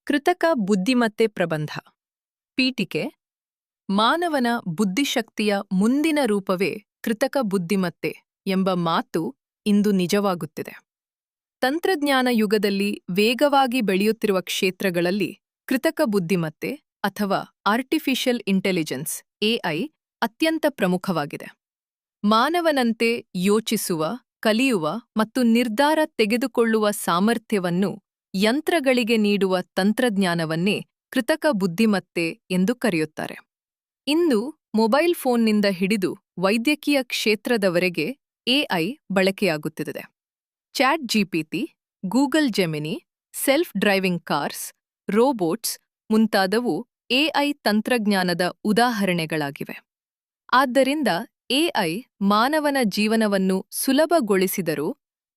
ಕೃತಕ ಬುದ್ಧಿಮತ್ತೆ ಪ್ರಬಂಧ ಪೀಠಿಕೆ ಮಾನವನ ಬುದ್ಧಿಶಕ್ತಿಯ ಮುಂದಿನ ರೂಪವೇ ಕೃತಕ ಬುದ್ಧಿಮತ್ತೆ ಎಂಬ ಮಾತು ಇಂದು ನಿಜವಾಗುತ್ತಿದೆ. ತಂತ್ರಜ್ಞಾನ ಯುಗದಲ್ಲಿ ವೇಗವಾಗಿ ಬೆಳೆಯುತ್ತಿರುವ ಕ್ಷೇತ್ರಗಳಲ್ಲಿ ಕೃತಕ ಬುದ್ಧಿಮತ್ತೆ ಅಥವಾ ಆರ್ಟಿಫಿಷಿಯಲ್ ಇಂಟೆಲಿಜೆನ್ಸ್ ಎಐ ಅತ್ಯಂತ ಪ್ರಮುಖವಾಗಿದೆ. ಮಾನವನಂತೆ ಯೋಚಿಸುವ, ಕಲಿಯುವ ಮತ್ತು ನಿರ್ಧಾರ ತೆಗೆದುಕೊಳ್ಳುವ ಸಾಮರ್ಥ್ಯವನ್ನು ಯಂತ್ರಗಳಿಗೆ ನೀಡುವ ತಂತ್ರಜ್ಞಾನವನ್ನೇ ಕೃತಕ ಬುದ್ಧಿಮತ್ತೆ ಎಂದು ಕರೆಯುತ್ತಾರೆ. ಇಂದು ಮೊಬೈಲ್ ಫೋನ್ನಿಂದ ಹಿಡಿದು ವೈದ್ಯಕೀಯ ಕ್ಷೇತ್ರದವರೆಗೆ ಎಐ ಬಳಕೆಯಾಗುತ್ತಿದೆ. Chat GPT, Google Gemini, self driving cars, robots ಮುಂತಾದವು ಎಐ ತಂತ್ರಜ್ಞಾನದ ಉದಾಹರಣೆಗಳಾಗಿವೆ. ಆದ್ದರಿಂದ ಎಐ ಮಾನವನ ಜೀವನವನ್ನು ಸುಲಭಗೊಳಿಸಿದರೂ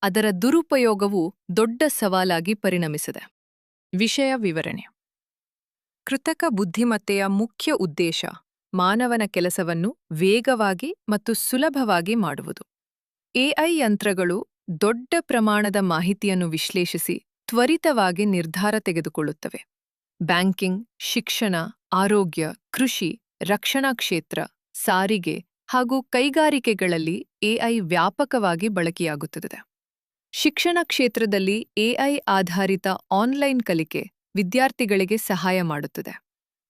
ಅದರ ದುರುಪಯೋಗವು ದೊಡ್ಡ ಸವಾಲಾಗಿ ಪರಿಣಮಿಸಿದೆ. ವಿಷಯ ವಿವರಣೆ. ಕೃತಕ ಬುದ್ಧಿಮತ್ತೆಯ ಮುಖ್ಯ ಉದ್ದೇಶ ಮಾನವನ ಕೆಲಸವನ್ನು ವೇಗವಾಗಿ ಮತ್ತು ಸುಲಭವಾಗಿ ಮಾಡುವುದು. ಎಐ ಯಂತ್ರಗಳು ದೊಡ್ಡ ಪ್ರಮಾಣದ ಮಾಹಿತಿಯನ್ನು ವಿಶ್ಲೇಷಿಸಿ ತ್ವರಿತವಾಗಿ ನಿರ್ಧಾರ ತೆಗೆದುಕೊಳ್ಳುತ್ತವೆ. ಬ್ಯಾಂಕಿಂಗ್, ಶಿಕ್ಷಣ, ಆರೋಗ್ಯ, ಕೃಷಿ, ರಕ್ಷಣಾ ಕ್ಷೇತ್ರ, ಸಾರಿಗೆ ಹಾಗೂ ಕೈಗಾರಿಕೆಗಳಲ್ಲಿ ಎಐ ವ್ಯಾಪಕವಾಗಿ ಬಳಕೆಯಾಗುತ್ತಿದೆ. ಶಿಕ್ಷಣ ಕ್ಷೇತ್ರದಲ್ಲಿ ಎಐ ಆಧಾರಿತ ಆನ್ಲೈನ್ ಕಲಿಕೆ ವಿದ್ಯಾರ್ಥಿಗಳಿಗೆ ಸಹಾಯ ಮಾಡುತ್ತದೆ.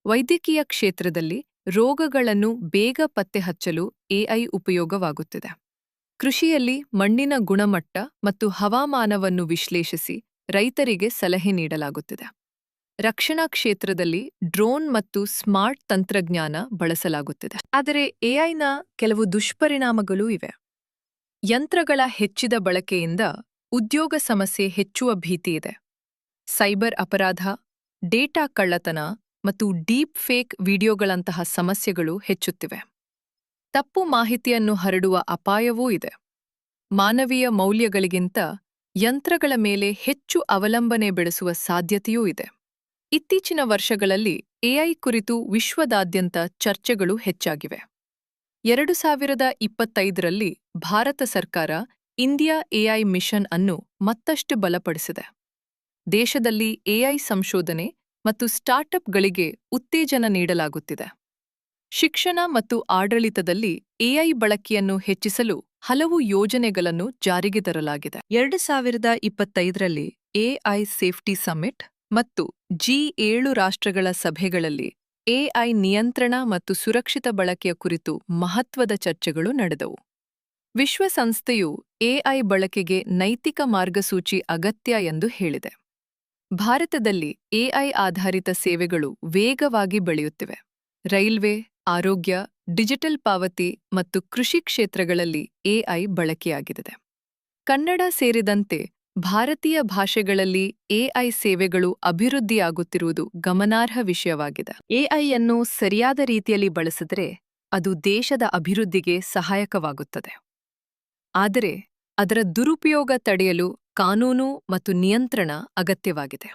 ವೈದ್ಯಕೀಯ ಕ್ಷೇತ್ರದಲ್ಲಿ ರೋಗಗಳನ್ನು ಬೇಗ ಪತ್ತೆಹಚ್ಚಲು ಎಐ ಉಪಯೋಗವಾಗುತ್ತಿದೆ. ಕೃಷಿಯಲ್ಲಿ ಮಣ್ಣಿನ ಗುಣಮಟ್ಟ ಮತ್ತು ಹವಾಮಾನವನ್ನು ವಿಶ್ಲೇಷಿಸಿ ರೈತರಿಗೆ ಸಲಹೆ ನೀಡಲಾಗುತ್ತಿದೆ. ರಕ್ಷಣಾ ಕ್ಷೇತ್ರದಲ್ಲಿ ಡ್ರೋನ್ ಮತ್ತು ಸ್ಮಾರ್ಟ್ ತಂತ್ರಜ್ಞಾನ ಬಳಸಲಾಗುತ್ತಿದೆ. ಆದರೆ ಎಐನ ಕೆಲವು ದುಷ್ಪರಿಣಾಮಗಳೂ ಇವೆ. ಯಂತ್ರಗಳ ಹೆಚ್ಚಿದ ಬಳಕೆಯಿಂದ ಉದ್ಯೋಗ ಸಮಸ್ಯೆ ಹೆಚ್ಚುವ ಭೀತಿಯಿದೆ. ಸೈಬರ್ ಅಪರಾಧ, ಡೇಟಾ ಕಳ್ಳತನ ಮತ್ತು ಡೀಪ್ ಫೇಕ್ ವಿಡಿಯೋಗಳಂತಹ ಸಮಸ್ಯೆಗಳು ಹೆಚ್ಚುತ್ತಿವೆ. ತಪ್ಪು ಮಾಹಿತಿಯನ್ನು ಹರಡುವ ಅಪಾಯವೂ ಇದೆ. ಮಾನವೀಯ ಮೌಲ್ಯಗಳಿಗಿಂತ ಯಂತ್ರಗಳ ಮೇಲೆ ಹೆಚ್ಚು ಅವಲಂಬನೆ ಬೆಳೆಸುವ ಸಾಧ್ಯತೆಯೂ ಇದೆ. ಇತ್ತೀಚಿನ ವರ್ಷಗಳಲ್ಲಿ ಎಐ ಕುರಿತು ವಿಶ್ವದಾದ್ಯಂತ ಚರ್ಚೆಗಳು ಹೆಚ್ಚಾಗಿವೆ. 2025ರಲ್ಲಿ ಭಾರತ ಸರ್ಕಾರ ಇಂಡಿಯಾ ಎಐ ಮಿಷನ್ ಅನ್ನು ಮತ್ತಷ್ಟು ಬಲಪಡಿಸಿದೆ. ದೇಶದಲ್ಲಿ ಎಐ ಸಂಶೋಧನೆ ಮತ್ತು ಸ್ಟಾರ್ಟ್ಅಪ್ಗಳಿಗೆ ಉತ್ತೇಜನ ನೀಡಲಾಗುತ್ತಿದೆ. ಶಿಕ್ಷಣ ಮತ್ತು ಆಡಳಿತದಲ್ಲಿ ಎಐ ಬಳಕೆಯನ್ನು ಹೆಚ್ಚಿಸಲು ಹಲವು ಯೋಜನೆಗಳನ್ನು ಜಾರಿಗೆ ತರಲಾಗಿದೆ. 2025ರಲ್ಲಿ ಎಐ ಸೇಫ್ಟಿ ಸಮಿಟ್ ಮತ್ತು G7 ರಾಷ್ಟ್ರಗಳ ಸಭೆಗಳಲ್ಲಿ ಎಐ ನಿಯಂತ್ರಣ ಮತ್ತು ಸುರಕ್ಷಿತ ಬಳಕೆಯ ಕುರಿತು ಮಹತ್ವದ ಚರ್ಚೆಗಳು ನಡೆದವು. ವಿಶ್ವಸಂಸ್ಥೆಯು ಎಐ ಬಳಕೆಗೆ ನೈತಿಕ ಮಾರ್ಗಸೂಚಿ ಅಗತ್ಯ ಎಂದು ಹೇಳಿದೆ. ಭಾರತದಲ್ಲಿ ಎಐ ಆಧಾರಿತ ಸೇವೆಗಳು ವೇಗವಾಗಿ ಬೆಳೆಯುತ್ತಿವೆ. ರೈಲ್ವೆ, ಆರೋಗ್ಯ, ಡಿಜಿಟಲ್ ಪಾವತಿ ಮತ್ತು ಕೃಷಿ ಕ್ಷೇತ್ರಗಳಲ್ಲಿ ಎಐ ಬಳಕೆಯಾಗಿದೆ. ಕನ್ನಡ ಸೇರಿದಂತೆ ಭಾರತೀಯ ಭಾಷೆಗಳಲ್ಲಿ ಎಐ ಸೇವೆಗಳು ಅಭಿವೃದ್ಧಿಯಾಗುತ್ತಿರುವುದು ಗಮನಾರ್ಹ ವಿಷಯವಾಗಿದೆ. ಎಐಯನ್ನು ಸರಿಯಾದ ರೀತಿಯಲ್ಲಿ ಬಳಸಿದರೆ ಅದು ದೇಶದ ಅಭಿವೃದ್ಧಿಗೆ ಸಹಾಯಕವಾಗುತ್ತದೆ. ಆದರೆ ಅದರ ದುರುಪಯೋಗ ತಡೆಯಲು ಕಾನೂನು ಮತ್ತು ನಿಯಂತ್ರಣ ಅಗತ್ಯವಾಗಿದೆ.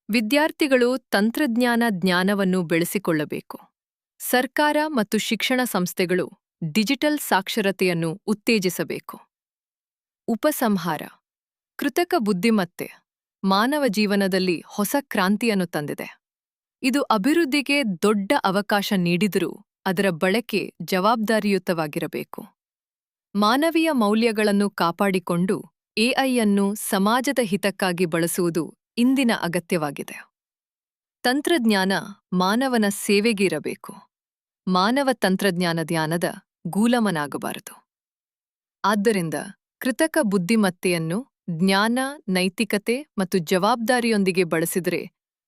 ವಿದ್ಯಾರ್ಥಿಗಳು ತಂತ್ರಜ್ಞಾನ ಜ್ಞಾನವನ್ನು ಬೆಳೆಸಿಕೊಳ್ಳಬೇಕು. ಸರ್ಕಾರ ಮತ್ತು ಶಿಕ್ಷಣ ಸಂಸ್ಥೆಗಳು ಡಿಜಿಟಲ್ ಸಾಕ್ಷರತೆಯನ್ನು ಉತ್ತೇಜಿಸಬೇಕು. ಉಪಸಂಹಾರ. ಕೃತಕ ಬುದ್ಧಿಮತ್ತೆ ಮಾನವ ಜೀವನದಲ್ಲಿ ಹೊಸ ಕ್ರಾಂತಿಯನ್ನು ತಂದಿದೆ. ಇದು ಅಭಿವೃದ್ಧಿಗೆ ದೊಡ್ಡ ಅವಕಾಶ ನೀಡಿದರೂ ಅದರ ಬಳಕೆ ಜವಾಬ್ದಾರಿಯುತವಾಗಿರಬೇಕು. ಮಾನವೀಯ ಮೌಲ್ಯಗಳನ್ನು ಕಾಪಾಡಿಕೊಂಡು ಎಐಯನ್ನು ಸಮಾಜದ ಹಿತಕ್ಕಾಗಿ ಬಳಸುವುದು ಇಂದಿನ ಅಗತ್ಯವಾಗಿದೆ. ತಂತ್ರಜ್ಞಾನ ಮಾನವನ ಸೇವೆಗಿರಬೇಕು. ಮಾನವ ತಂತ್ರಜ್ಞಾನ ಧ್ಯಾನದ ಗೂಲಮನಾಗಬಾರದು. ಆದ್ದರಿಂದ ಕೃತಕ ಬುದ್ಧಿಮತ್ತೆಯನ್ನು ಜ್ಞಾನ, ನೈತಿಕತೆ ಮತ್ತು ಜವಾಬ್ದಾರಿಯೊಂದಿಗೆ ಬಳಸಿದರೆ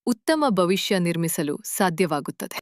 ಉತ್ತಮ ಭವಿಷ್ಯ ನಿರ್ಮಿಸಲು ಸಾಧ್ಯವಾಗುತ್ತದೆ.